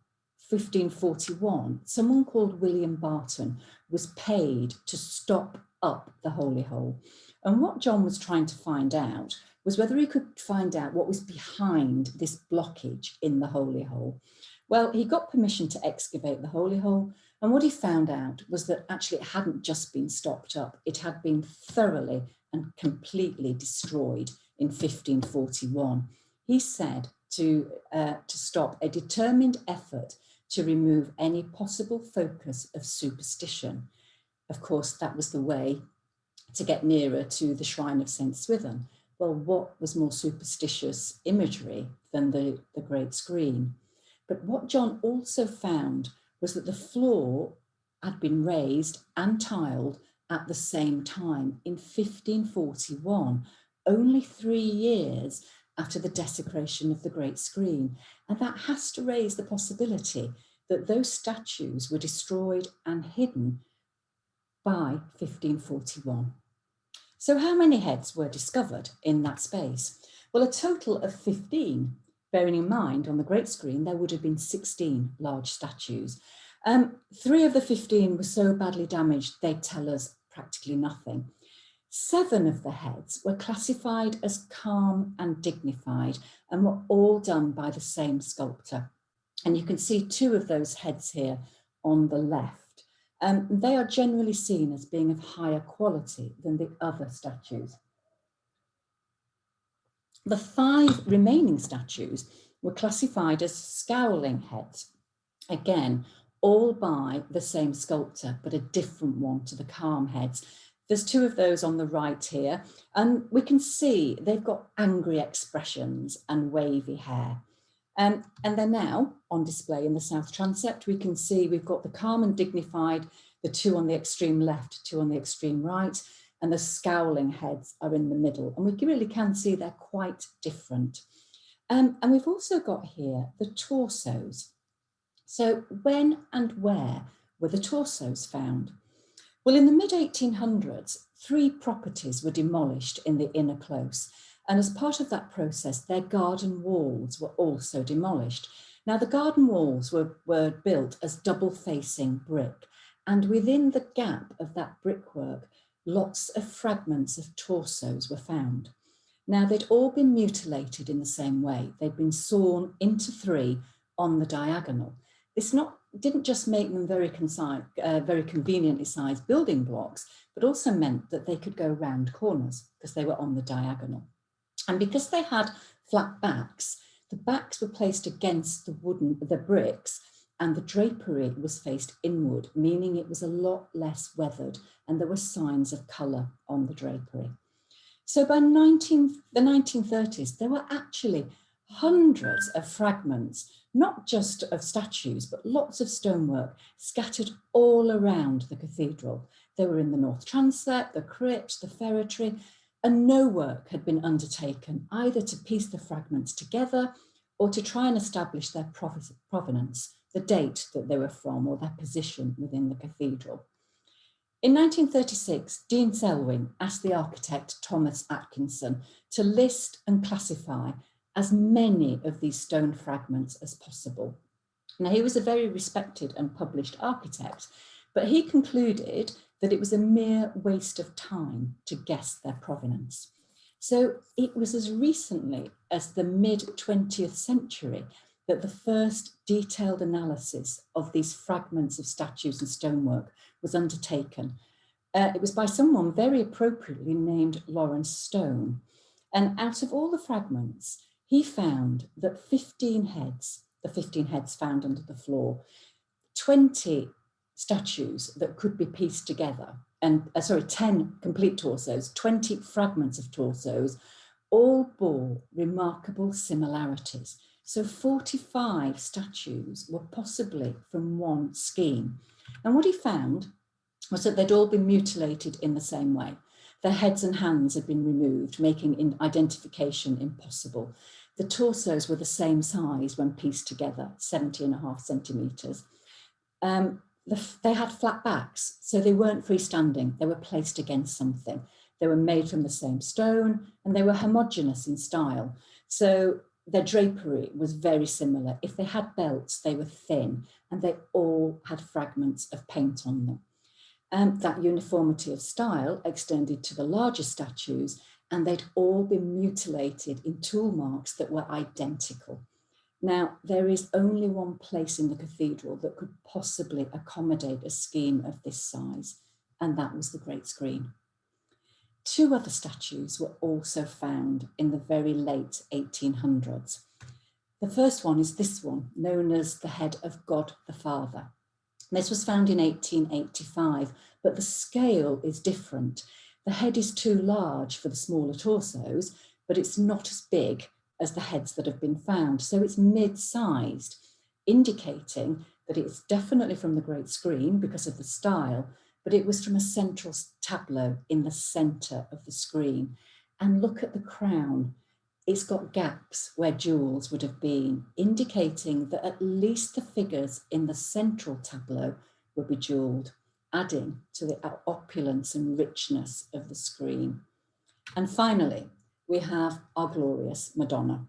1541, someone called William Barton was paid to stop up the holy hole. And what John was trying to find out was whether he could find out what was behind this blockage in the holy hole. Well, he got permission to excavate the holy hole, and what he found out was that actually it hadn't just been stopped up, it had been thoroughly and completely destroyed in 1541. He said to stop a determined effort to remove any possible focus of superstition. Of course, that was the way to get nearer to the shrine of St. Swithin. Well, what was more superstitious imagery than the great screen? But what John also found was that the floor had been raised and tiled at the same time in 1541, only 3 years after the desecration of the great screen. And that has to raise the possibility that those statues were destroyed and hidden by 1541. So how many heads were discovered in that space? Well, a total of 15, bearing in mind on the great screen there would have been 16 large statues. 3 of the 15 were so badly damaged they tell us practically nothing. 7 of the heads were classified as calm and dignified and were all done by the same sculptor. And you can see 2 of those heads here on the left. They are generally seen as being of higher quality than the other statues. The 5 remaining statues were classified as scowling heads. Again, all by the same sculptor, but a different one to the calm heads. There's 2 of those on the right here, and we can see they've got angry expressions and wavy hair. And they're now on display in the south transept. We can see we've got the calm and dignified, the 2 on the extreme left, 2 on the extreme right, and the scowling heads are in the middle. And we really can see they're quite different. And we've also got here the torsos. So when and where were the torsos found? Well, in the mid-1800s, 3 properties were demolished in the inner close. And as part of that process, their garden walls were also demolished. Now, the garden walls were built as double-facing brick. And within the gap of that brickwork, lots of fragments of torsos were found. Now, they'd all been mutilated in the same way. They'd been sawn into 3 on the diagonal. This didn't just make them very conveniently sized building blocks, but also meant that they could go round corners because they were on the diagonal. And because they had flat backs, the backs were placed against the bricks, and the drapery was faced inward, meaning it was a lot less weathered, and there were signs of colour on the drapery. So by the 1930s, there were actually hundreds of fragments, not just of statues, but lots of stonework scattered all around the cathedral. They were in the north transept, the crypt, the ferretry, and no work had been undertaken either to piece the fragments together or to try and establish their provenance, the date that they were from or their position within the cathedral. In 1936, Dean Selwyn asked the architect Thomas Atkinson to list and classify as many of these stone fragments as possible. Now, he was a very respected and published architect, but he concluded that it was a mere waste of time to guess their provenance. So it was as recently as the mid-20th century that the first detailed analysis of these fragments of statues and stonework was undertaken. It was by someone very appropriately named Lawrence Stone. And out of all the fragments, he found that 15 heads, the 15 heads found under the floor, 20 statues that could be pieced together, and 10 complete torsos, 20 fragments of torsos, all bore remarkable similarities. So 45 statues were possibly from one scheme. And what he found was that they'd all been mutilated in the same way. Their heads and hands had been removed, making identification impossible. The torsos were the same size when pieced together, 70.5 centimetres. They had flat backs, so they weren't freestanding. They were placed against something. They were made from the same stone, and they were homogeneous in style. So their drapery was very similar. If they had belts, they were thin, and they all had fragments of paint on them. That uniformity of style extended to the larger statues, and they'd all been mutilated in tool marks that were identical. Now, there is only one place in the cathedral that could possibly accommodate a scheme of this size, and that was the Great Screen. 2 other statues were also found in the very late 1800s. The first one is this one, known as the head of God the Father. This was found in 1885, but the scale is different. The head is too large for the smaller torsos, but it's not as big as the heads that have been found. So it's mid-sized, indicating that it's definitely from the Great Screen because of the style, but it was from a central tableau in the centre of the screen. And look at the crown. It's got gaps where jewels would have been, indicating that at least the figures in the central tableau were bejewelled, adding to the opulence and richness of the screen. And finally, we have our glorious Madonna,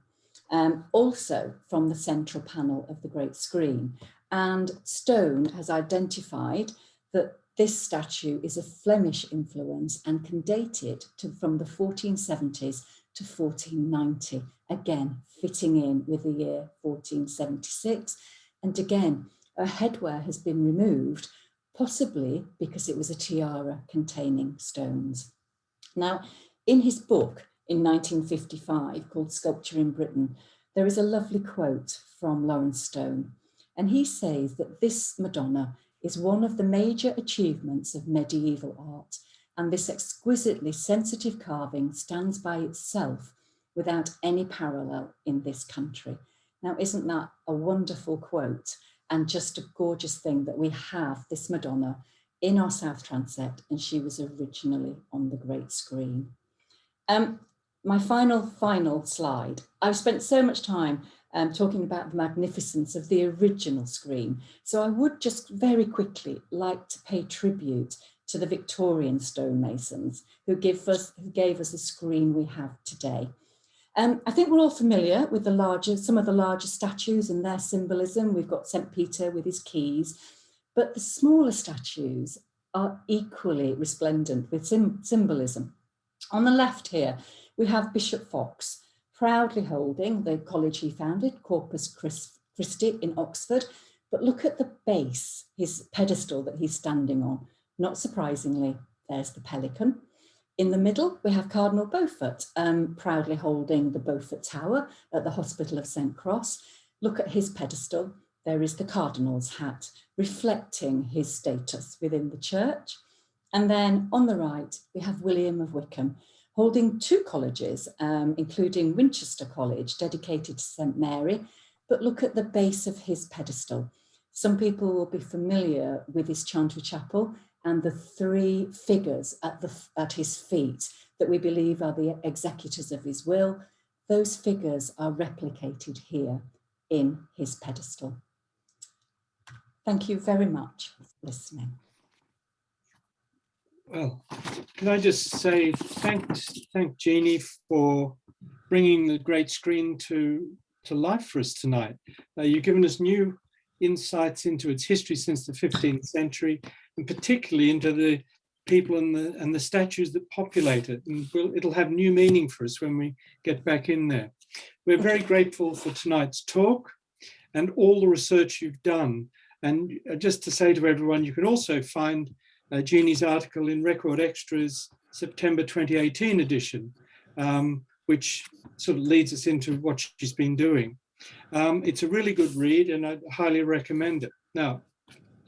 also from the central panel of the Great Screen. And Stone has identified that this statue is a Flemish influence and can date it from the 1470s to 1490, again, fitting in with the year 1476. And again, her headwear has been removed, possibly because it was a tiara containing stones. Now, in his book in 1955 called Sculpture in Britain, there is a lovely quote from Lawrence Stone. And he says that this Madonna is one of the major achievements of medieval art, and this exquisitely sensitive carving stands by itself without any parallel in this country. Now, isn't that a wonderful quote and just a gorgeous thing that we have this Madonna in our south transept, and she was originally on the Great Screen. My final slide. I've spent so much time talking about the magnificence of the original screen. So I would just very quickly like to pay tribute to the Victorian stonemasons who gave us the screen we have today. I think we're all familiar with some of the larger statues and their symbolism. We've got St. Peter with his keys, but the smaller statues are equally resplendent with symbolism. On the left here, we have Bishop Fox, proudly holding the college he founded, Corpus Christie in Oxford. But look at the base, his pedestal that he's standing on. Not surprisingly, there's the pelican. In the middle, we have Cardinal Beaufort, proudly holding the Beaufort Tower at the Hospital of St. Cross. Look at his pedestal. There is the Cardinal's hat, reflecting his status within the church. And then on the right, we have William of Wykeham, holding 2 colleges, including Winchester College, dedicated to St. Mary. But look at the base of his pedestal. Some people will be familiar with his Chantry Chapel and the 3 figures at his feet that we believe are the executors of his will. Those figures are replicated here in his pedestal. Thank you very much for listening. Well, can I just say thank Jeannie for bringing the great screen to life for us tonight. You've given us new insights into its history since the 15th century, and particularly into the people and the statues that populate it. And it'll have new meaning for us when we get back in there. We're very grateful for tonight's talk and all the research you've done. And just to say to everyone, you can also find Jeannie's article in Record Extras September 2018 edition, which sort of leads us into what she's been doing. It's a really good read and I highly recommend it. Now,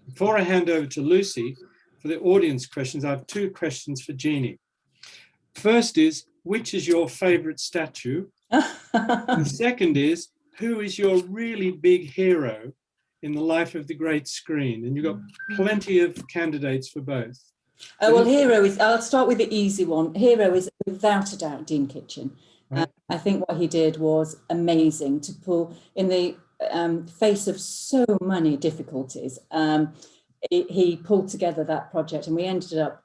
before I hand over to Lucy for the audience questions, I have 2 questions for Jeannie. First is, which is your favorite statue? The second is, who is your really big hero in the life of the great screen? And you've got plenty of candidates for both. Oh, well, hero is, I'll start with the easy one. Hero is without a doubt Dean Kitchen. Right. I think what he did was amazing to pull in the face of so many difficulties. He pulled together that project and we ended up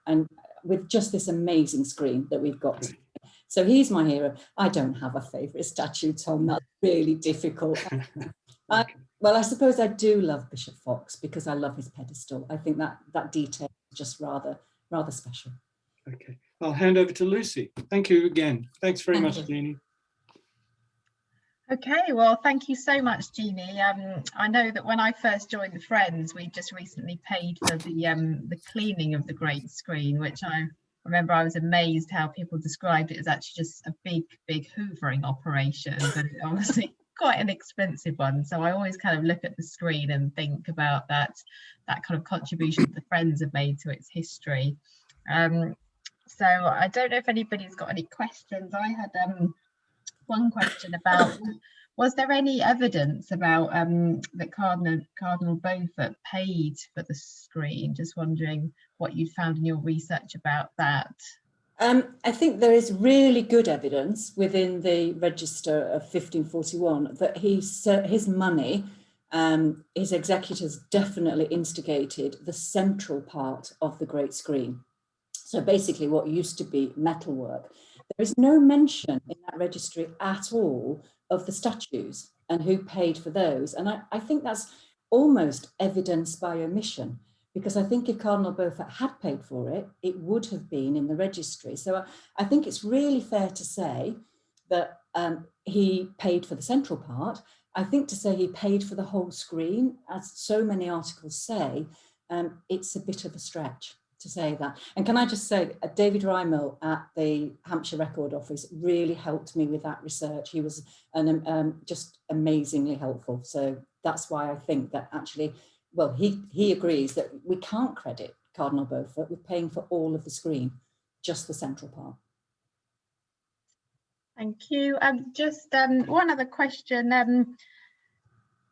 with just this amazing screen that we've got. Right. So he's my hero. I don't have a favourite statue, Tom. That's really difficult. Well, I suppose I do love Bishop Fox because I love his pedestal. I think that detail is just rather special. Okay, I'll hand over to Lucy. Thank you again. Thanks very much, Jeannie. Okay, well, thank you so much, Jeannie. I know that when I first joined the Friends, we just recently paid for the cleaning of the great screen, which I remember I was amazed how people described it as actually just a big hoovering operation, but obviously quite an expensive one. So I always kind of look at the screen and think about that kind of contribution the Friends have made to its history. So I don't know if anybody's got any questions. I had one question about, was there any evidence about that Cardinal Beaufort paid for the screen? Just wondering what you found in your research about that. I think there is really good evidence within the register of 1541 that his money, his executors definitely instigated the central part of the great screen. So basically what used to be metalwork. There is no mention in that registry at all of the statues and who paid for those. And I think that's almost evidence by omission, because I think if Cardinal Beaufort had paid for it, it would have been in the registry. So I think it's really fair to say that he paid for the central part. I think to say he paid for the whole screen, as so many articles say, it's a bit of a stretch to say that. And can I just say, David Rymel at the Hampshire Record Office really helped me with that research. He was just amazingly helpful. So that's why I think that actually, well, he agrees that we can't credit Cardinal Beaufort with paying for all of the screen, just the central part. Thank you. Just one other question.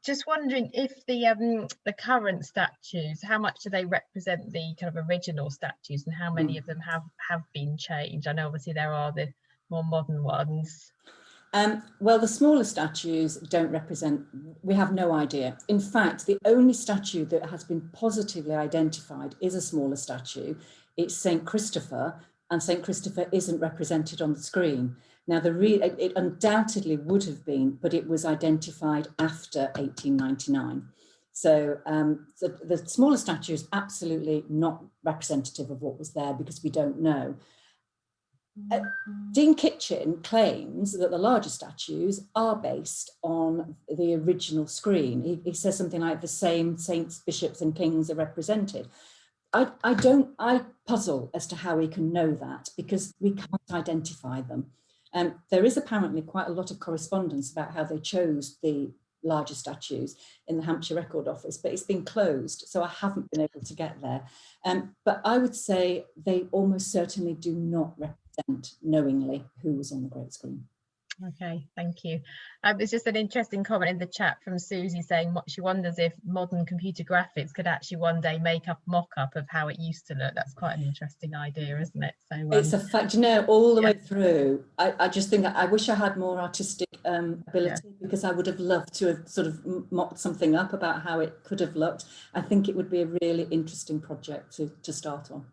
Just wondering if the current statues, how much do they represent the kind of original statues, and how many of them have been changed? I know obviously there are the more modern ones. Well, the smaller statues don't represent, we have no idea. In fact, the only statue that has been positively identified is a smaller statue. It's St. Christopher, and St. Christopher isn't represented on the screen. Now, it undoubtedly would have been, but it was identified after 1899. So the smaller statue is absolutely not representative of what was there because we don't know. Dean Kitchen claims that the larger statues are based on the original screen. He says something like the same saints, bishops and kings are represented. I puzzle as to how we can know that, because we can't identify them. There is apparently quite a lot of correspondence about how they chose the larger statues in the Hampshire Record Office, but it's been closed, so I haven't been able to get there. But I would say they almost certainly do not represent knowingly who was on the great screen. Okay, thank you. It's just an interesting comment in the chat from Susie saying what she wonders if modern computer graphics could actually one day make up mock-up of how it used to look. That's quite an interesting idea, isn't it? So it's a fact, you know, all the way through. I just think I wish I had more artistic ability, because I would have loved to have sort of mocked something up about how it could have looked. I think it would be a really interesting project to start on.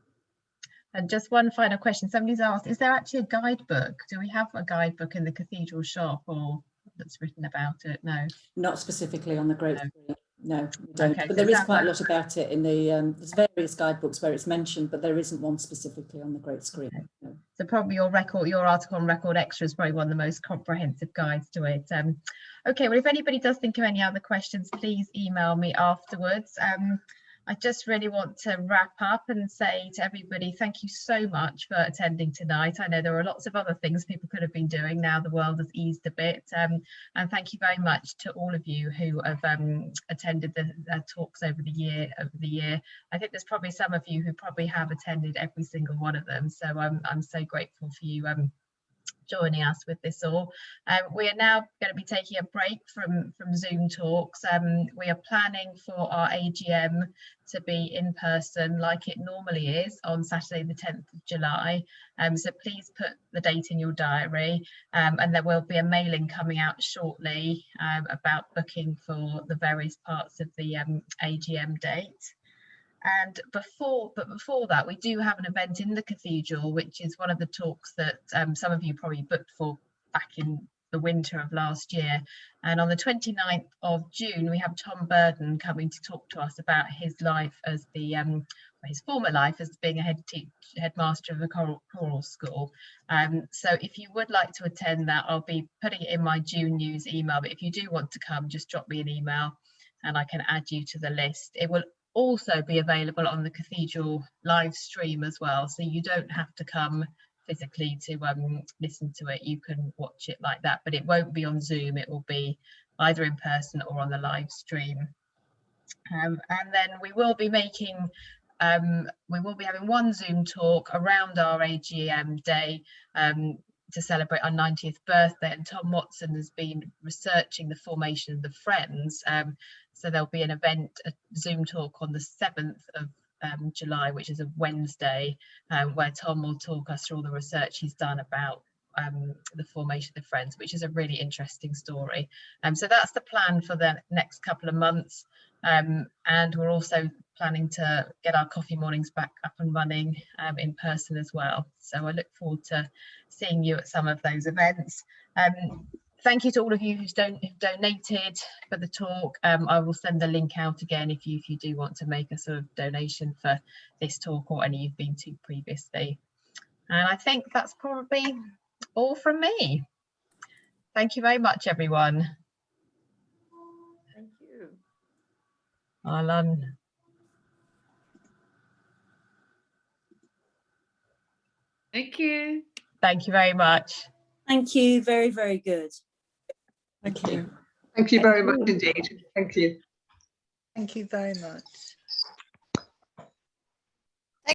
And just one final question. Somebody's asked, is there actually a guidebook? Do we have a guidebook in the Cathedral shop or that's written about it? No. Not specifically on the great screen. No, we don't. Okay, but so there is quite a lot about it in the, there's various guidebooks where it's mentioned, but there isn't one specifically on the great screen. Okay. No. So probably your article on Record Extra is probably one of the most comprehensive guides to it. Okay, well, if anybody does think of any other questions, please email me afterwards. I just really want to wrap up and say to everybody, thank you so much for attending tonight. I know there are lots of other things people could have been doing now the world has eased a bit. And thank you very much to all of you who have attended the talks over the year. I think there's probably some of you who probably have attended every single one of them. So I'm so grateful for you joining us with this all. We are now going to be taking a break from Zoom talks. We are planning for our AGM to be in person like it normally is on Saturday the 10th of July. So please put the date in your diary, and there will be a mailing coming out shortly about booking for the various parts of the AGM date. And before that, we do have an event in the Cathedral, which is one of the talks that some of you probably booked for back in the winter of last year. And on the 29th of June, we have Tom Burden coming to talk to us about his life as the his former life as being a headmaster of a choral school. So if you would like to attend that, I'll be putting it in my June news email. But if you do want to come, just drop me an email and I can add you to the list. It will also be available on the Cathedral live stream as well, so you don't have to come physically to listen to it. You can watch it like that, but it won't be on Zoom. It will be either in person or on the live stream. And then we will be making having one Zoom talk around our AGM day to celebrate our 90th birthday, and Tom Watson has been researching the formation of the Friends. So there'll be an event, a Zoom talk on the 7th of July, which is a Wednesday, where Tom will talk us through all the research he's done about the formation of the Friends, which is a really interesting story. So that's the plan for the next couple of months. And we're also planning to get our coffee mornings back up and running in person as well. So I look forward to seeing you at some of those events. Thank you to all of you who've donated for the talk. I will send the link out again if you do want to make a sort of donation for this talk or any you've been to previously. And I think that's probably all from me. Thank you very much, everyone. Thank you. I'll Thank you. Thank you very much. Thank you. Very, very good. Thank you. Thank you very much indeed. Thank you. Thank you very much.